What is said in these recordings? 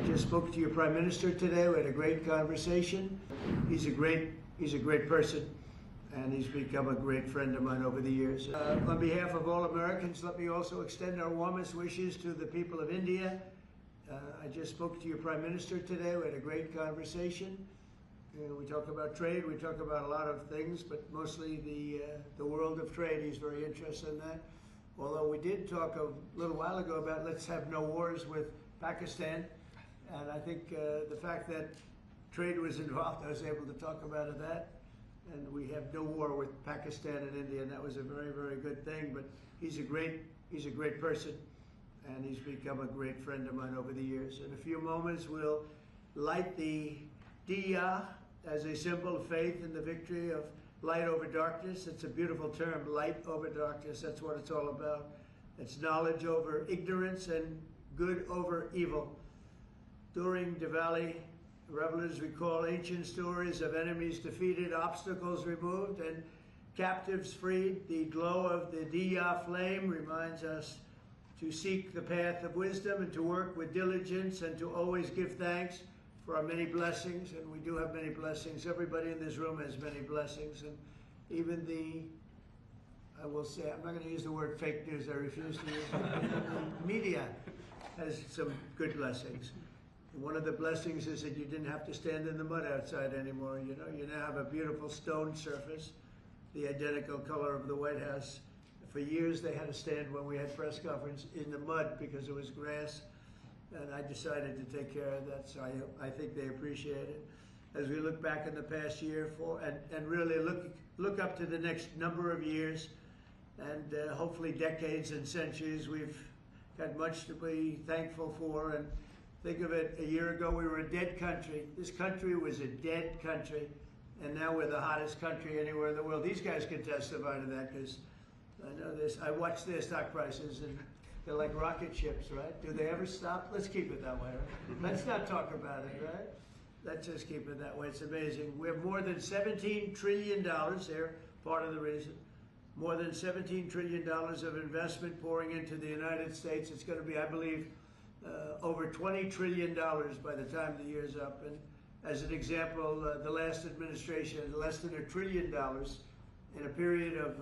just spoke to your Prime Minister today. We had a great conversation. He's a great person, and he's become a great friend of mine over the years. On behalf of all Americans, let me also extend our warmest wishes to the people of India. I just spoke to your Prime Minister today. We had a great conversation. We talk about trade, we talk about a lot of things, but mostly the world of trade. He's very interested in that. Although we did talk a little while ago about let's have no wars with Pakistan. And I think the fact that trade was involved, I was able to talk about that. And we have no war with Pakistan and India, and that was a very, very good thing. But he's a great person, and he's become a great friend of mine over the years. In a few moments, we'll light the diya as a symbol of faith in the victory of light over darkness. It's a beautiful term, light over darkness. That's what it's all about. It's knowledge over ignorance and good over evil. During Diwali, revelers recall ancient stories of enemies defeated, obstacles removed, and captives freed. The glow of the diya flame reminds us to seek the path of wisdom and to work with diligence and to always give thanks for our many blessings, and we do have many blessings. Everybody in this room has many blessings, and even I will say, I'm not going to use the word fake news, I refuse to use it. The media has some good blessings. And one of the blessings is that you didn't have to stand in the mud outside anymore. You know, you now have a beautiful stone surface, the identical color of the White House. For years they had to stand when we had press conference in the mud because it was grass. And I decided to take care of that, so I think they appreciate it. As we look back in the past year and really look up to the next number of years and hopefully decades and centuries, we've got much to be thankful for. And think of it, a year ago we were a dead country. This country was a dead country, and now we're the hottest country anywhere in the world. These guys can testify to that because I know this. I watch their stock prices and they're like rocket ships, right? Do they ever stop? Let's keep it that way, right? Let's not talk about it, right? Let's just keep it that way. It's amazing. We have more than $17 trillion. They're part of the reason. More than $17 trillion of investment pouring into the United States. It's going to be, I believe, over $20 trillion by the time the year's up. And as an example, the last administration had less than $1 trillion in a period of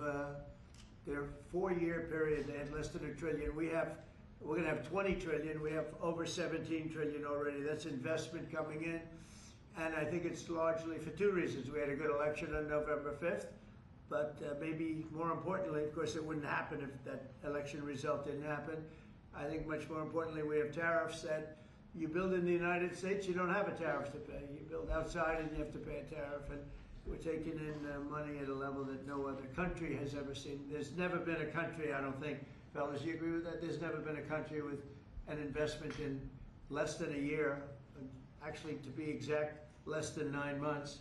their 4-year period. They had less than $1 trillion. We're going to have 20 trillion. We have over 17 trillion already. That's investment coming in. And I think it's largely for two reasons. We had a good election on November 5th, but maybe more importantly, of course, it wouldn't happen if that election result didn't happen. I think much more importantly, we have tariffs that you build in the United States, you don't have a tariff to pay. You build outside and you have to pay a tariff. And we're taking in money at a level that no other country has ever seen. There's never been a country, I don't think, fellas, you agree with that? There's never been a country with an investment in less than a year, actually to be exact, less than 9 months.